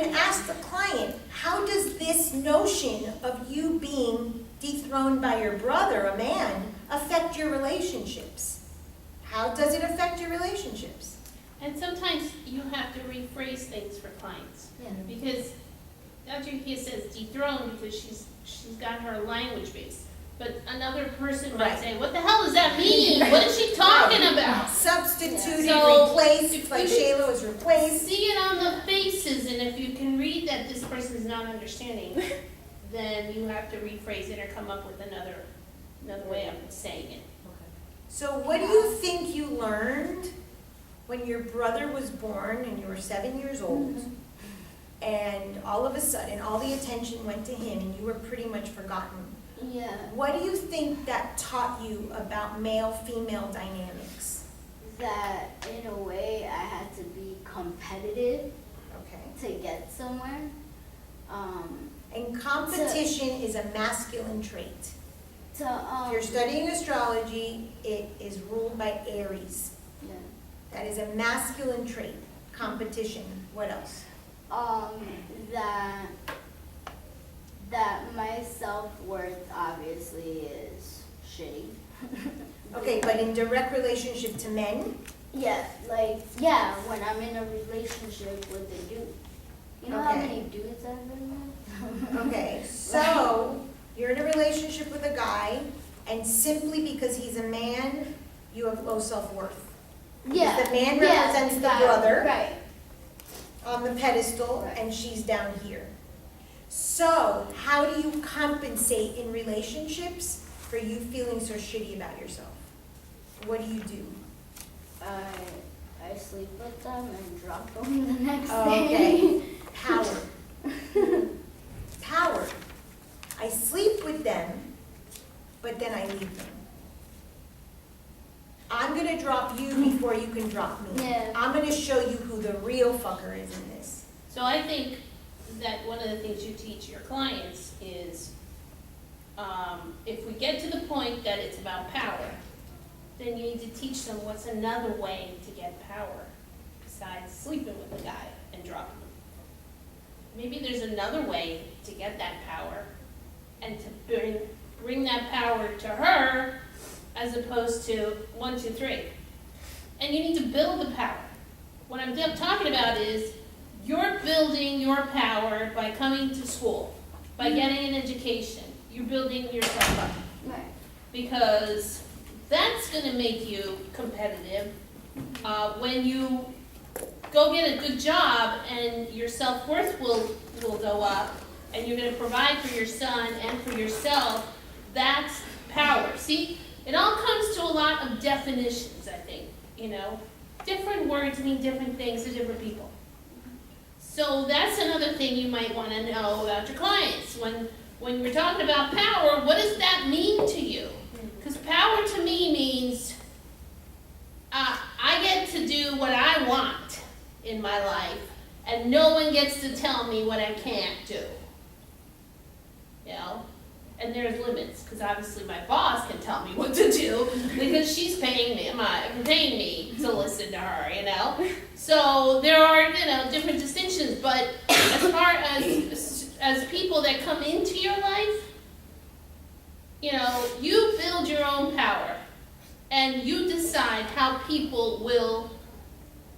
and ask the client, how does this notion of you being dethroned by your brother, a man, affect your relationships? How does it affect your relationships? And sometimes you have to rephrase things for clients. Yeah. Because Dr. Kia says dethroned because she's got her language base. But another person might Right. say, what the hell does that mean? What is she talking about? Substituted, So, replaced, if like you- Shayla was replaced. See it on the faces, and if you can read that this person is not understanding, then you have to rephrase it or come up with another way of saying it. So what do you think you learned when your brother was born and you were 7 years old? And all of a sudden, all the attention went to him and you were pretty much forgotten. Yeah. What do you think that taught you about male-female dynamics? That in a way I had to be competitive Okay. to get somewhere. And competition is a masculine trait. To If you're studying astrology, it is ruled by Aries. yeah. That is a masculine trait, competition. What else? That my self-worth obviously is shitty. Okay, but in direct relationship to men, Yeah, when I'm in a relationship with a dude. You know how Okay. many dudes I've been with? okay, so you're in a relationship with a guy, and simply because he's a man, you have low self-worth. Yeah. The man yeah, represents the guy, brother. Right. On the pedestal, Right. and she's down here. So, how do you compensate in relationships for you feeling so shitty about yourself? What do you do? I sleep with them and drop them the next day. Okay, power. Power. I sleep with them, but then I leave them. I'm gonna drop you before you can drop me. Yeah. I'm gonna show you who the real fucker is in this. So I think that one of the things you teach your clients is, if we get to the point that it's about power, then you need to teach them what's another way to get power besides sleeping with the guy and dropping him. Maybe there's another way to get that power and to bring that power to her as opposed to 1, 2, 3. And you need to build the power. What I'm talking about is you're building your power by coming to school, by getting an education. You're building yourself up Right. because that's going to make you competitive when you go get a good job and your self-worth will go up and you're going to provide for your son and for yourself. That's power. See, it all comes to a lot of definitions, I think, Different words mean different things to different people. So that's another thing you might want to know about your clients. When we're talking about power, what does that mean to you? Because power to me means I get to do what I want in my life, and no one gets to tell me what I can't do. And there's limits, because obviously my boss can tell me what to do because she's paying me to listen to her, So there are, different distinctions, but as far as people that come into your life, you build your own power and you decide how people will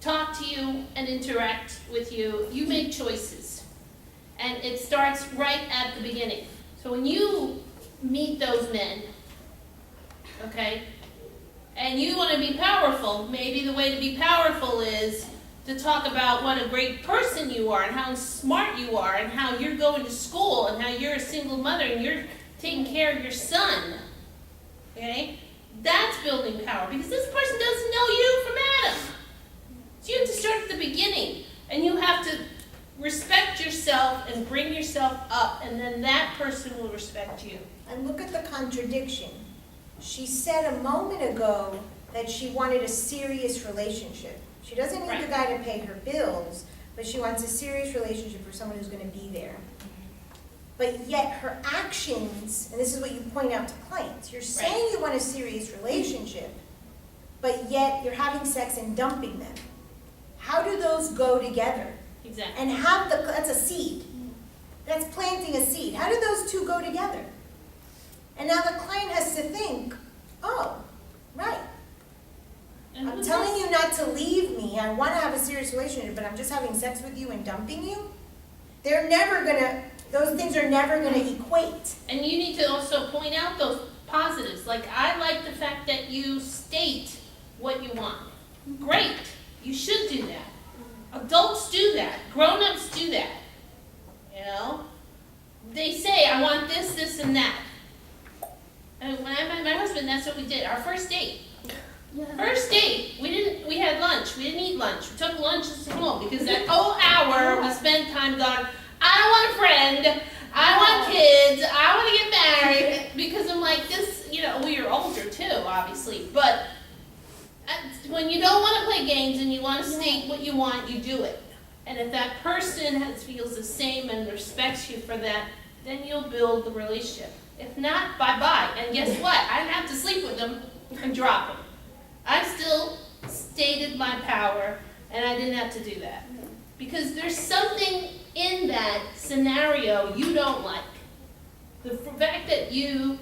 talk to you and interact with you. You make choices, and it starts right at the beginning. So when you meet those men, okay, and you want to be powerful, maybe the way to be powerful is to talk about what a great person you are and how smart you are and how you're going to school and how you're a single mother and you're taking care of your son, okay? That's building power because this person doesn't know you from Adam. So you have to start at the beginning and you have to respect yourself and bring yourself up, and then that person will respect you. And look at the contradiction. She said a moment ago that she wanted a serious relationship. She doesn't need the guy to pay her bills, but she wants a serious relationship for someone who's going to be there. But yet her actions, and this is what you point out to clients, you're saying you want a serious relationship, but yet you're having sex and dumping them. How do those go together? Exactly. and that's a seed. That's planting a seed. How do those two go together? And now the client has to think, oh, right. And I'm who telling says- you not to leave me. I want to have a serious relationship, but I'm just having sex with you and dumping you. Those things are never gonna equate. And you need to also point out those positives. Like, I like the fact that you state what you want. Great. You should do that. Adults do that. Grown-ups do that. You know? They say, I want this, this, and that. And when I met my husband, that's what we did. Our first date. First date, we had lunch. We didn't eat lunch. We took lunch home because that whole hour we spent time going, I want a friend, I want kids, I want to get married. Because I'm like, this, you know, we were older too, obviously. But when you don't want to play games and you want to state what you want, you do it. And if that person feels the same and respects you for that, then you'll build the relationship. If not, bye-bye. And guess what? I didn't have to sleep with them and drop them. I still stated my power, and I didn't have to do that. Because there's something in that scenario you don't like. The fact that you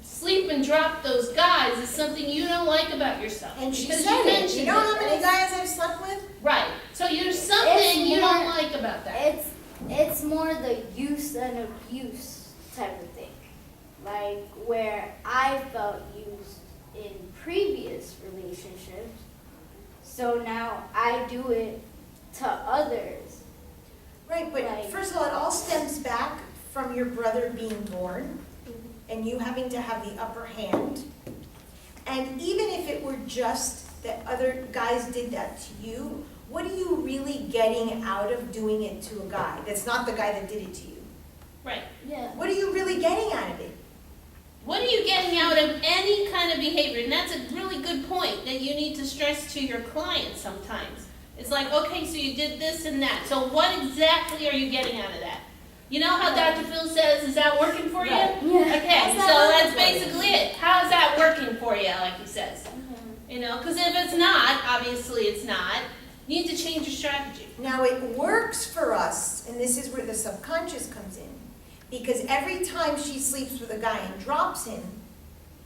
sleep and drop those guys is something you don't like about yourself. And she Because said it. mentioned You know how it. many guys I've slept with? Right. So there's something you don't more- like about that. It's more the use and abuse type of thing. Like where I felt used in previous relationships, so now I do it to others. Right, but Right. first of all, it all stems back from your brother being born and you having to have the upper hand. And even if it were just that other guys did that to you, what are you really getting out of doing it to a guy that's not the guy that did it to you? Right. Yeah. What are you really getting out of it? What are you getting out of any kind of behavior? And that's a really good point that you need to stress to your clients sometimes. It's like, okay, so you did this and that. So what exactly are you getting out of that? You know how Right. Dr. Phil says, is that working for you? Right. Yeah. Okay, How's that so working that's for you? basically it. How's that working for you, like he says? You know, because if it's not, obviously it's not, you need to change your strategy. Now, it works for us, and this is where the subconscious comes in, because every time she sleeps with a guy and drops him,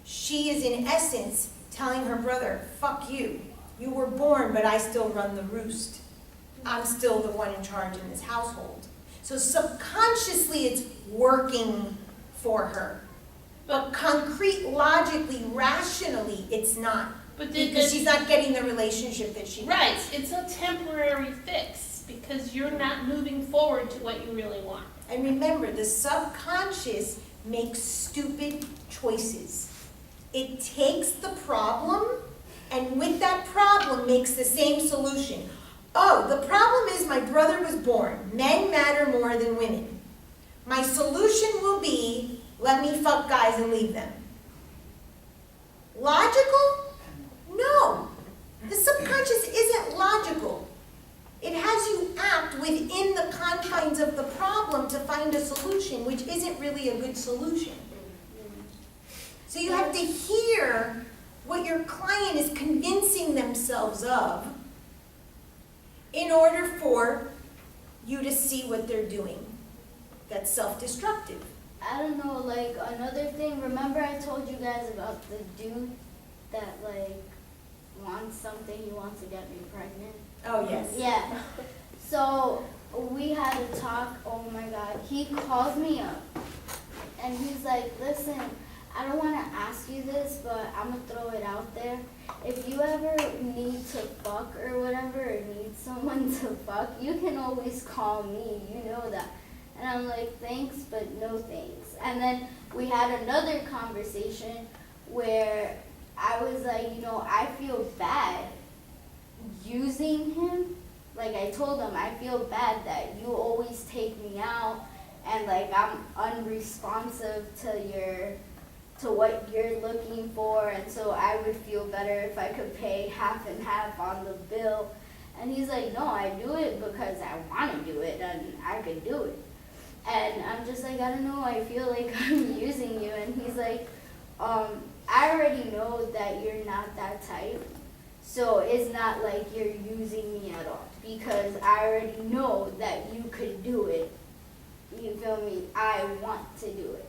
she is in essence telling her brother, fuck you. You were born, but I still run the roost. I'm still the one in charge in this household. So subconsciously it's working for her. But concrete, logically, rationally, it's not. But Because she's not getting the relationship that she right, it's a temporary fix because you're not moving forward to what you really want. And remember, the subconscious makes stupid choices. It takes the problem and with that problem makes the same solution. Oh, the problem is my brother was born. Men matter more than women. My solution will be, let me fuck guys and leave them. Logical? No. The subconscious isn't logical. It has you act within the confines of the problem to find a solution, which isn't really a good solution. So you have to hear what your client is convincing themselves of in order for you to see what they're doing. That's self-destructive. I don't know, like another thing, remember I told you guys about the dude that like wants something, he wants to get me pregnant? Oh, yes. Yeah. So we had a talk, oh my God, he called me up and he's like, listen, I don't want to ask you this, but I'm going to throw it out there. If you ever need to fuck or whatever, or need someone to fuck, you can always call me, you know that. And I'm like, thanks, but no thanks. And then we had another conversation where I was like, you know, I feel bad using him. Like I told him, I feel bad that you always take me out and like I'm unresponsive to what you're looking for, and so I would feel better if I could pay half and half on the bill. And he's like, no, I do it because I want to do it and I could do it. And I'm just like, I don't know, I feel like I'm using you. And he's like, I already know that you're not that type, so it's not like you're using me at all. because I already know that you could do it. You feel me? I want to do it.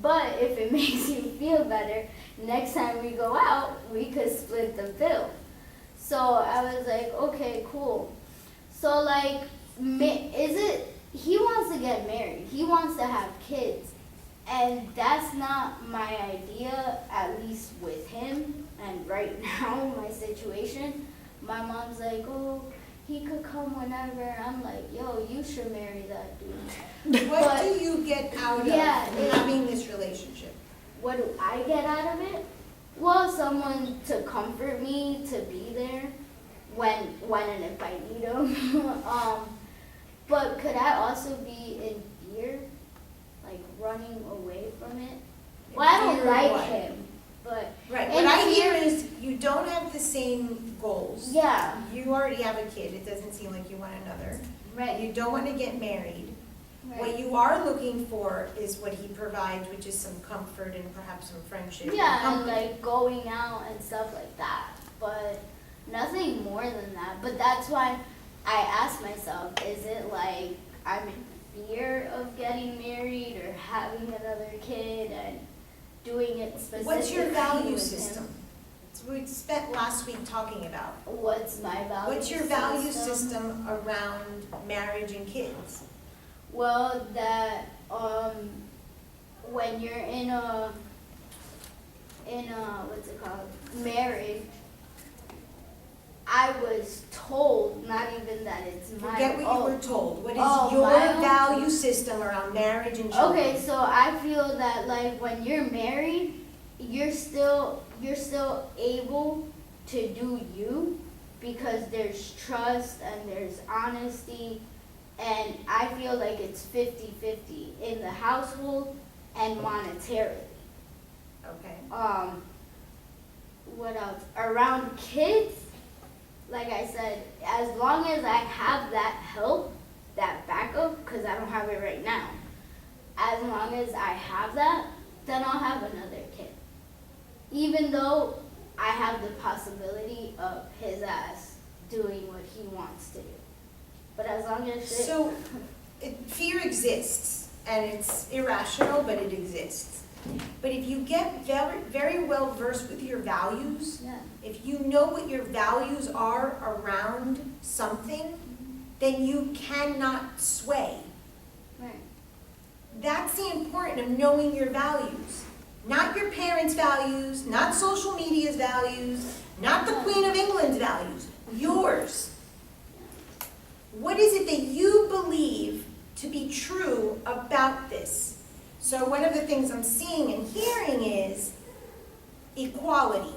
But if it makes you feel better, next time we go out, we could split the bill. So I was like, okay, cool. So like, he wants to get married. He wants to have kids. And that's not my idea, at least with him. And right now, my situation, my mom's like, oh, he could come whenever. I'm like, yo, you should marry that dude. What But- do you get out of Yeah, having this relationship? What do I get out of it? Well, someone to comfort me, to be there when and if I need them. But could I also be in fear, like running away from it? Well, I don't Fear of like what? him, but Right, in what I hear fear- is you don't have the same goals. yeah, You already have a kid, it doesn't seem like you want another. right, You don't want to get married. What right. you are looking for is what he provides, which is some comfort and perhaps some friendship. and Yeah, and company. like going out and stuff like that, but nothing more than that. But that's why I asked myself, is it like I'm in fear of getting married or having another kid and doing it specifically What's your value with system? him? It's what we spent last week talking about. What's my value What's your value system around marriage and kids? Well, that when you're in a what's it called, marriage, I was told, not even that it's my Forget what you own. were told. What is Oh, your my own- value system around marriage and children? Okay, so I feel that like when you're married, you're still able to do you because there's trust and there's honesty, and I feel like it's 50-50 in the household and monetarily. Okay. What else? Around kids, like I said, as long as I have that help, that backup, because I don't have it right now, as long as I have that, then I'll have another kid. Even though I have the possibility of his ass doing what he wants to do. But as long as So, fear exists, and it's irrational, but it exists. But if you get very, very well versed with your values, yeah. if you know what your values are around something, then you cannot sway. Right. That's the important of knowing your values. Not your parents' values, not social media's values, not the Queen of England's values, yours. What is it that you believe to be true about this? So one of the things I'm seeing and hearing is equality.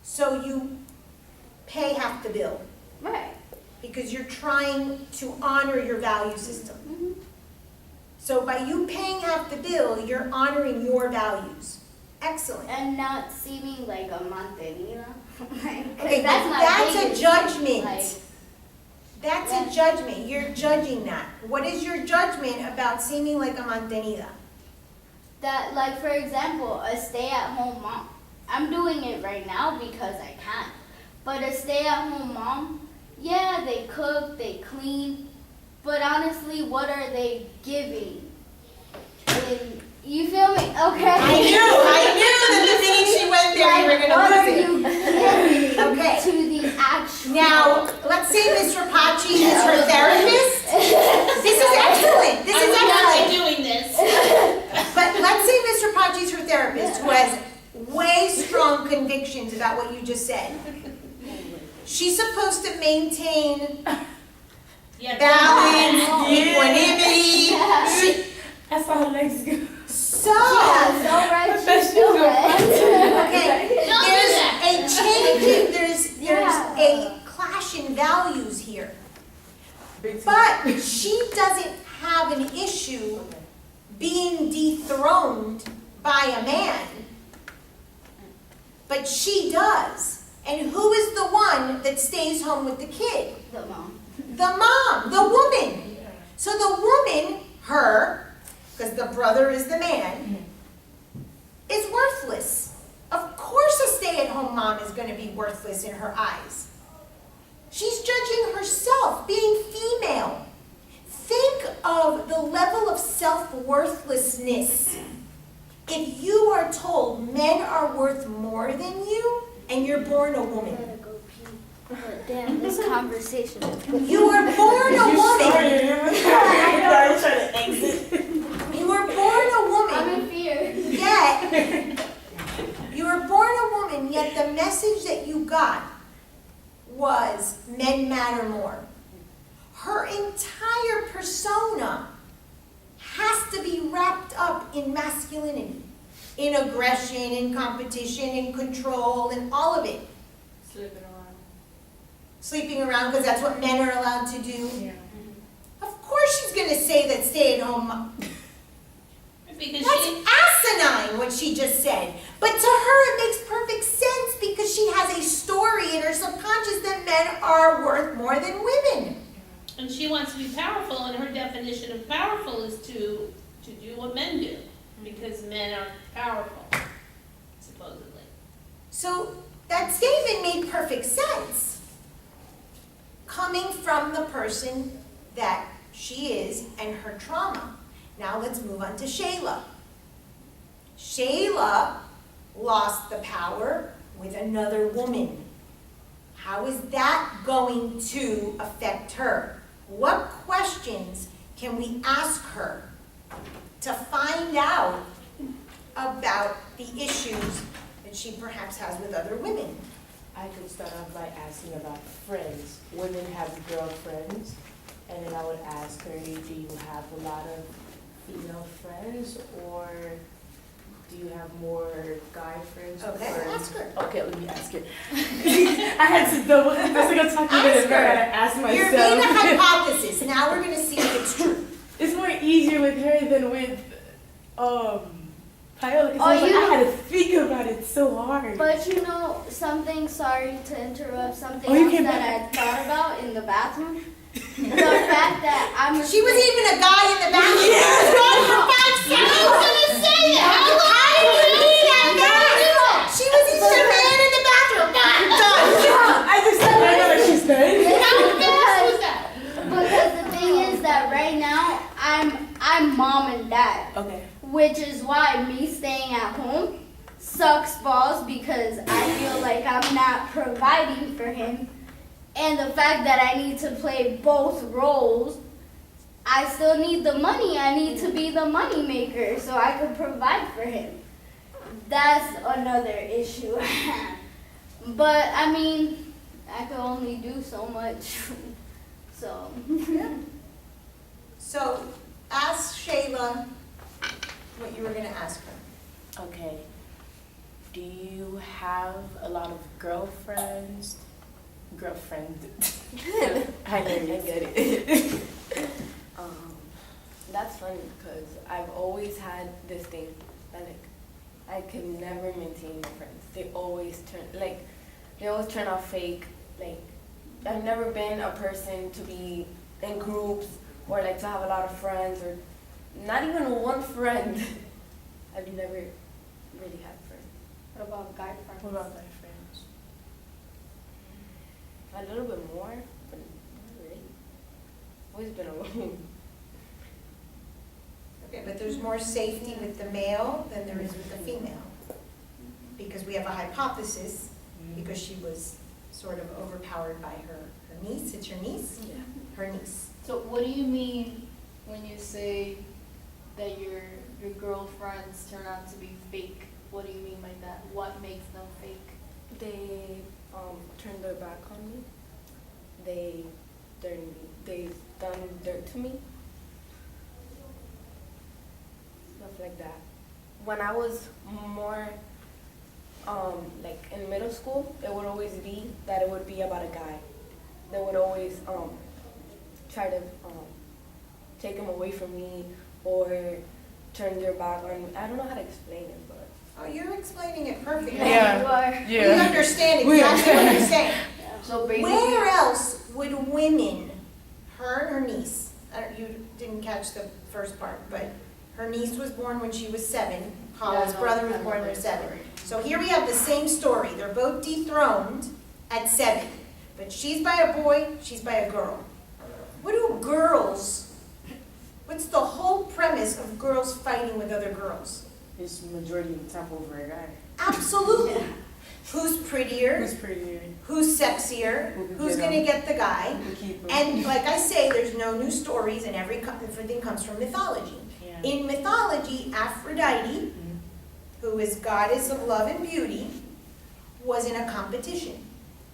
So you pay half the bill Right. because you're trying to honor your value system. Mhm. So by you paying half the bill, you're honoring your values. Excellent. And not seeming like a mantenida. Like, 'cause Okay, that's my that's a biggest judgment. thing, like, That's Yeah. a judgment. You're judging that. What is your judgment about seeming like a mantenida? that, like, for example, a stay-at-home mom. I'm doing it right now because I can. But a stay-at-home mom, yeah, they cook, they clean, but honestly, what are they giving? You feel me? Okay. I knew that the minute she went there, you were Like, what gonna are lose it. you giving Okay. to the actual? Now, let's say Ms. Rapace is her therapist. This is excellent. This is I would not excellent. be doing this. But let's say Ms. Rapace is her therapist who has way strong convictions about what you just said. She's supposed to maintain Yeah, balance, equanimity. Yeah. That's how her legs go. So, Yeah, so right, she's still right. okay, Don't do there's that. a change, there's Yeah. a clash in values here. Big But she doesn't have an issue being dethroned by a man. But she does. And who is the one that stays home with the kid? The mom. The mom, the woman. So the woman, her, because the brother is the man, is worthless. Of course a stay-at-home mom is going to be worthless in her eyes. She's judging herself, being female. Think of the level of self-worthlessness. If you are told men are worth more than you, and you're born a woman. Gotta go pee. But damn, this conversation. You were born a woman. I was trying to exit. You were born a woman. I'm in fear. Yet, you were born a woman, yet the message that you got was men matter more. Her entire persona has to be wrapped up in masculinity, in aggression, in competition, in control, and all of it. Slipping around. Sleeping around because that's what men are allowed to do. Yeah. Of course she's going to say that stay-at-home mom. Because That's she, asinine what she just said. But to her it makes perfect sense because she has a story in her subconscious that men are worth more than women. and she wants to be powerful, and her definition of powerful is to do what men do, because men are powerful, supposedly. So that statement made perfect sense. Coming from the person that she is and her trauma. Now let's move on to Shayla. Shayla lost the power with another woman. How is that going to affect her? What questions can we ask her to find out about the issues that she perhaps has with other women? I could start off by asking about friends. Women have girlfriends, and then I would ask her, do you have a lot of female friends, or do you have more guy friends? Okay, ask her. Okay, let me ask her. I had to double. That's like I'm talking Ask about it. I her. gotta ask myself. You're being a hypothesis. Now we're going to see if it's true. It's more easier with her than with Paola, because Oh, I was like, you I know- had to think about it so hard. But you know something, sorry to interrupt, something Oh, you else can- that I thought about in the bathroom? The fact that I'm a She was even a guy in the bathroom. She was gone for 5 seconds. I was gonna say that. How did you mean that? She was even a man in the bathroom. Done. I just said I know that she's good. How fast was that? Because the thing is that right now I'm mom and dad, Okay. which is why me staying at home sucks balls because I feel like I'm not providing for him. And the fact that I need to play both roles, I still need the money. I need to be the money maker so I can provide for him. That's another issue I have. But I mean, I can only do so much. So, So ask Shayla what you were going to ask her. Okay. Do you have a lot of girlfriends? Girlfriend. I get it. That's funny because I've always had this thing that I can never maintain friends. They always turn out fake. Like I've never been a person to be in groups or like to have a lot of friends or not even one friend. I've never really had friends. what about guy friends? What about my friends? A little bit more, but not really. Always been alone. Okay, but there's more safety with the male than there is with the female. Because we have a hypothesis, because she was sort of overpowered by her niece. It's your niece? Yeah. Her niece. So what do you mean when you say that your girlfriends turn out to be fake? What do you mean by that? What makes them fake? They turned their back on me. They done dirt to me. Stuff like that. When I was more like in middle school, it would always be that it would be about a guy. They would always try to take him away from me or turn their back on me. I don't know how to explain it, but Oh, you're explaining it perfectly. Yeah, you are. We understand exactly what you're saying. So basically, Where else would women, her and her niece, you didn't catch the first part, but her niece was born when she was 7. Paula's brother was born when he was 7. So here we have the same story. They're both dethroned at 7. But she's by a boy, she's by a girl. What do girls, what's the whole premise of girls fighting with other girls? It's majority of the time over a guy. Absolutely. Who's prettier? Who's prettier? Who's sexier? Who can Who's get gonna him? get the guy? Who keep him? And like I say, there's no new stories and everything comes from mythology. Yeah. In mythology, Aphrodite, who is goddess of love and beauty, was in a competition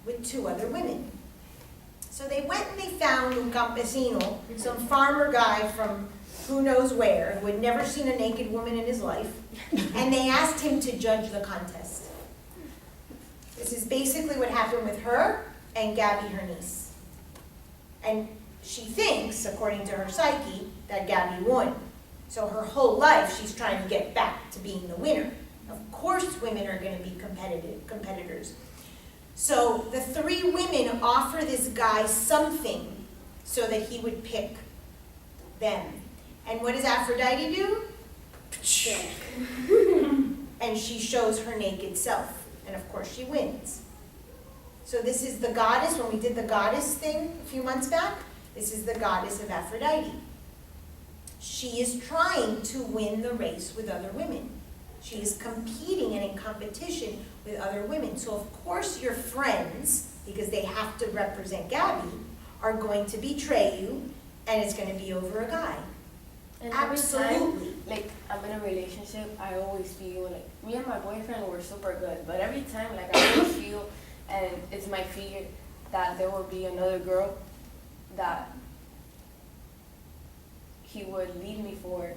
with 2 other women. So they went and they found un campesino, some farmer guy from who knows where, who had never seen a naked woman in his life, and they asked him to judge the contest. This is basically what happened with her and Gabby, her niece. And she thinks, according to her psyche, that Gabby won. So her whole life, she's trying to get back to being the winner. Of course women are going to be competitors. So the 3 women offer this guy something so that he would pick them. And what does Aphrodite do? And she shows her naked self. And of course she wins. So this is the goddess, when we did the goddess thing a few months back, this is the goddess of Aphrodite. She is trying to win the race with other women. She is competing and in competition with other women. So of course your friends, because they have to represent Gabby, are going to betray you, and it's going to be over a guy. And every Absolutely. time, like, I'm in a relationship, I always feel like, me and my boyfriend were super good, but every time, like, I always feel, and it's my fear, that there will be another girl that he would leave me for,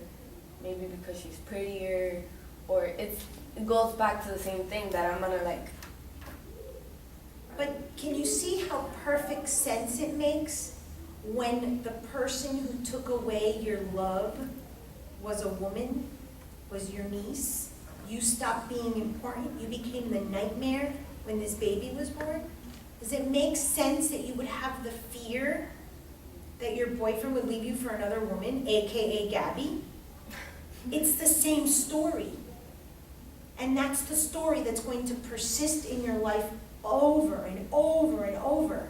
maybe because she's prettier, or it goes back to the same thing, that I'm gonna, like... But can you see how perfect sense it makes when the person who took away your love was a woman, was your niece? You stopped being important, you became the nightmare when this baby was born? Does it make sense that you would have the fear that your boyfriend would leave you for another woman, AKA Gabby? It's the same story. And that's the story that's going to persist in your life over and over and over.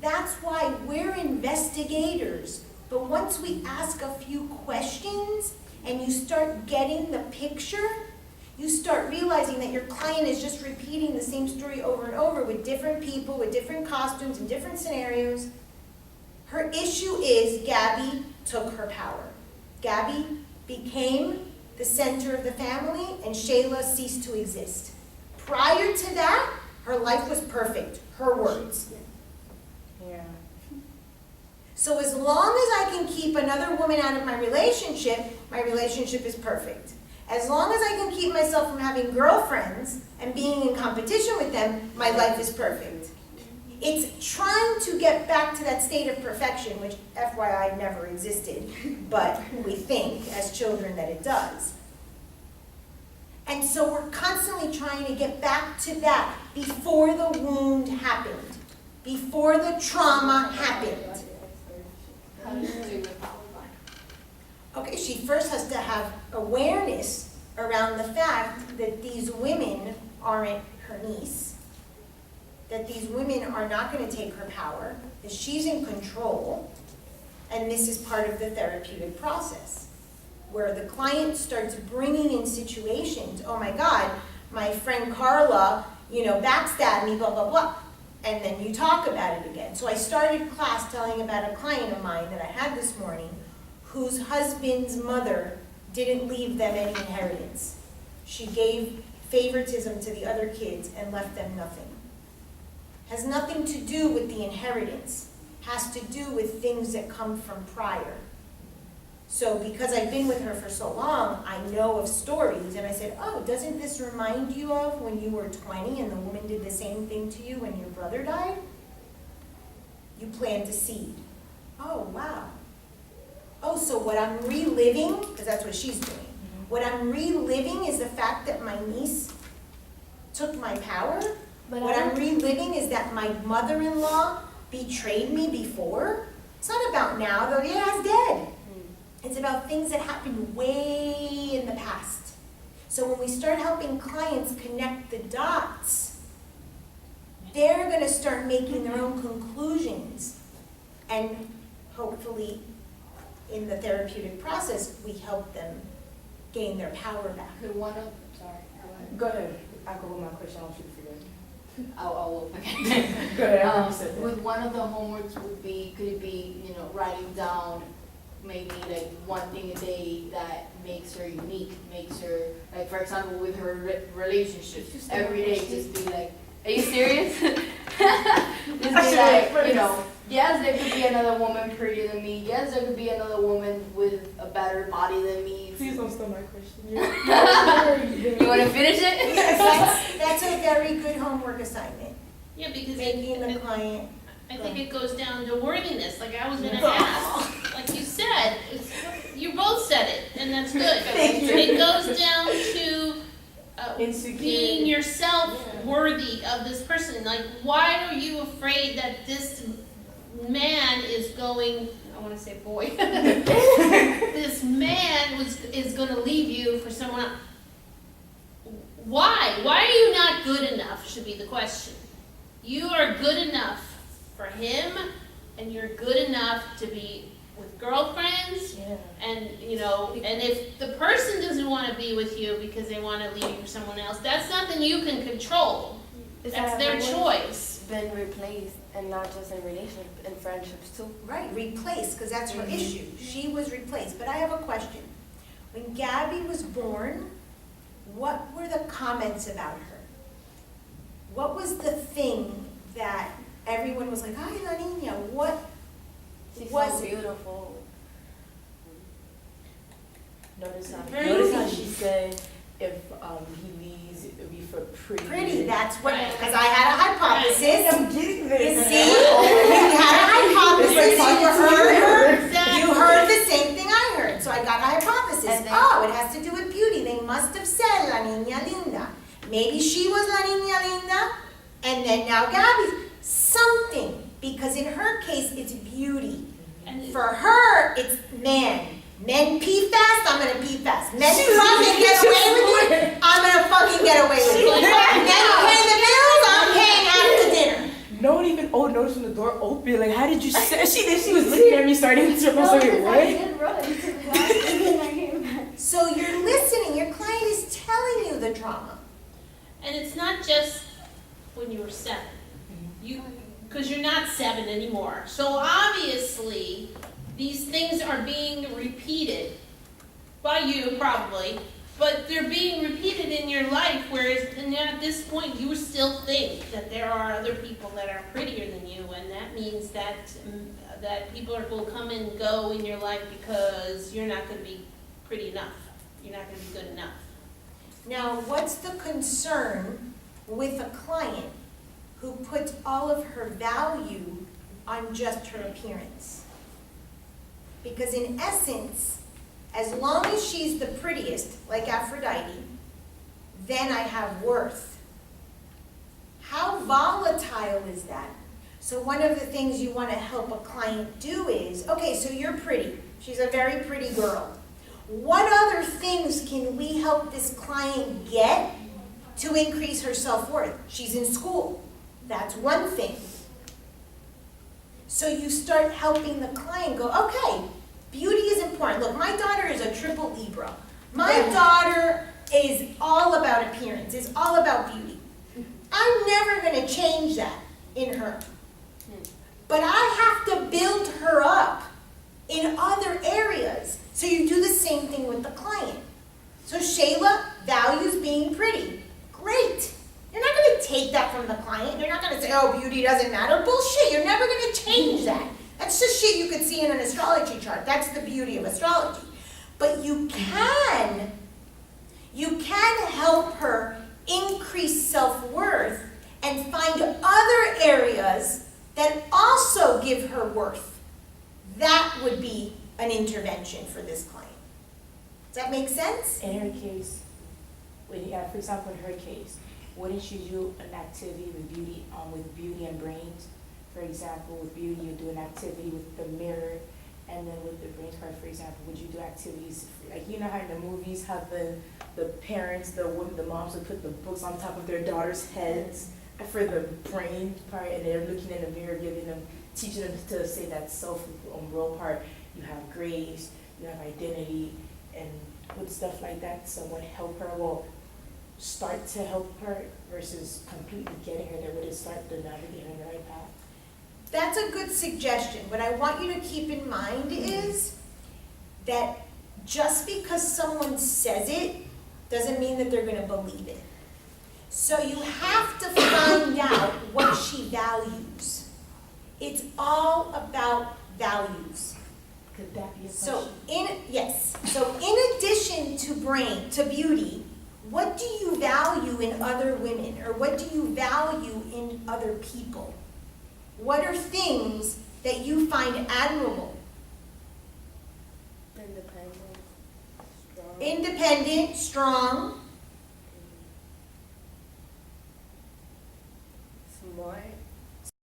That's why we're investigators. But once we ask a few questions and you start getting the picture, you start realizing that your client is just repeating the same story over and over with different people, with different costumes and different scenarios. Her issue is Gabby took her power. Gabby became the center of the family, and Shayla ceased to exist. Prior to that, her life was perfect, her words. Yeah. So as long as I can keep another woman out of my relationship is perfect. As long as I can keep myself from having girlfriends and being in competition with them, my life is perfect. It's trying to get back to that state of perfection, which FYI never existed, but we think as children that it does. And so we're constantly trying to get back to that before the wound happened, before the trauma happened. How do you do it? Okay, she first has to have awareness around the fact that these women aren't her niece, that these women are not going to take her power, that she's in control, and this is part of the therapeutic process, where the client starts bringing in situations, oh my God, my friend Carla, backstabbed me, blah, blah, blah, and then you talk about it again. So I started class telling about a client of mine that I had this morning, whose husband's mother didn't leave them any inheritance. She gave favoritism to the other kids and left them nothing. Has nothing to do with the inheritance, has to do with things that come from prior. So because I've been with her for so long, I know of stories, and I said, oh, doesn't this remind you of when you were 20 and the woman did the same thing to you when your brother died? You planted a seed. Oh, wow. Oh, so what I'm reliving, because that's what she's doing, what I'm reliving is the fact that my niece took my power. But What I'm reliving is that my mother-in-law betrayed me before. It's not about now, though. Yeah, it's dead. It's about things that happened way in the past. So when we start helping clients connect the dots, they're gonna start making their own conclusions. And hopefully, in the therapeutic process, we help them gain their power back. Could one of, sorry, go ahead. Go ahead. I go with my question. I want you to figure it. I'll okay. Go ahead. I already said that. With one of the homeworks would be, could it be, writing down maybe like one thing a day that makes her unique, makes her, like for example, with her relationships, every day just be like, are you serious? Just be like, yes, there could be another woman prettier than me. Yes, there could be another woman with a better body than me. Please don't steal my question. You want to finish it? That's a very good homework assignment, Yeah, because making the client. I think it goes down to worthiness, like I was gonna ask. Like you said, you both said it, and that's good. Thank you. It goes down to Insecure. being yourself worthy of this person. Like, why are you afraid that this man is going, I wanna say boy, this man is gonna leave you for someone else? Why? Why are you not good enough, should be the question. You are good enough for him, and you're good enough to be with girlfriends, Yeah. and and if the person doesn't want to be with you because they want to leave you for someone else, that's something you can control. Is That's that their everyone's choice. been replaced, and not just in relationships, in friendships too. Right, replaced, because that's her Mhm. issue. She was replaced. But I have a question. When Gabby was born, what were the comments about her? What was the thing that everyone was like, ay, la niña, what? She's Was so it? beautiful. Notice Very how pretty. she said if he leaves, it would be for pretty. Pretty, that's what, Right. because I had a hypothesis. I'm getting You this. see, you had a hypothesis, It's like you talking to heard her. Exactly. You heard the same thing I heard, so I got a hypothesis. And then- Oh, it has to do with beauty. They must have said la niña linda. Maybe she was la niña linda, and then now Gabby's something. Because in her case, it's beauty. And For her, it's men. Men pee fast, I'm gonna pee fast. Men fucking get away with it, I'm gonna fucking get away with it. Men pay the bills, I'm paying after dinner. No one even noticed when the door opened. Like, how did you say? She was looking at me, starting to No, say, because I what? did run to the bathroom and I came back. So you're listening, your client is telling you the drama. And it's not just when you were 7. Because you're not 7 anymore. So obviously, these things are being repeated by you probably, but they're being repeated in your life, whereas and at this point you still think that there are other people that are prettier than you, and that means that that people will come and go in your life because you're not going to be pretty enough. You're not going to be good enough. Now, what's the concern with a client who puts all of her value on just her appearance? Because in essence, as long as she's the prettiest, like Aphrodite, then I have worth. How volatile is that? So one of the things you want to help a client do is, okay, so you're pretty. She's a very pretty girl. What other things can we help this client get to increase her self-worth? She's in school. That's one thing. So you start helping the client go, okay, beauty is important. Look, my daughter is a triple Libra. My daughter is all about appearance, is all about beauty. I'm never going to change that in her. But I have to build her up in other areas. So you do the same thing with the client. So Shayla values being pretty. Great. You're not going to take that from the client. You're not going to say, oh, beauty doesn't matter. Bullshit. You're never going to change that. That's just shit you could see in an astrology chart. That's the beauty of astrology. But you can help her increase self-worth and find other areas that also give her worth. That would be an intervention for this client. Does that make sense? In her case, for example, in her case, wouldn't you do an activity with beauty and brains? For example, with beauty, you do an activity with the mirror, and then with the brains part, for example, would you do activities like how in the movies how the parents, the women, the moms would put the books on top of their daughters' heads for the brain part, and they're looking in the mirror, teaching them to say that self-role part. You have grace, you have identity, and with stuff like that, someone help her, well, start to help her versus completely getting her there, but it start to navigate her in the right path. That's a good suggestion. What I want you to keep in mind is that just because someone says it doesn't mean that they're going to believe it. So you have to find out what she values. It's all about values. Could that be a question? So in addition to beauty, what do you value in other women, or what do you value in other people? What are things that you find admirable? Independent, strong, smart,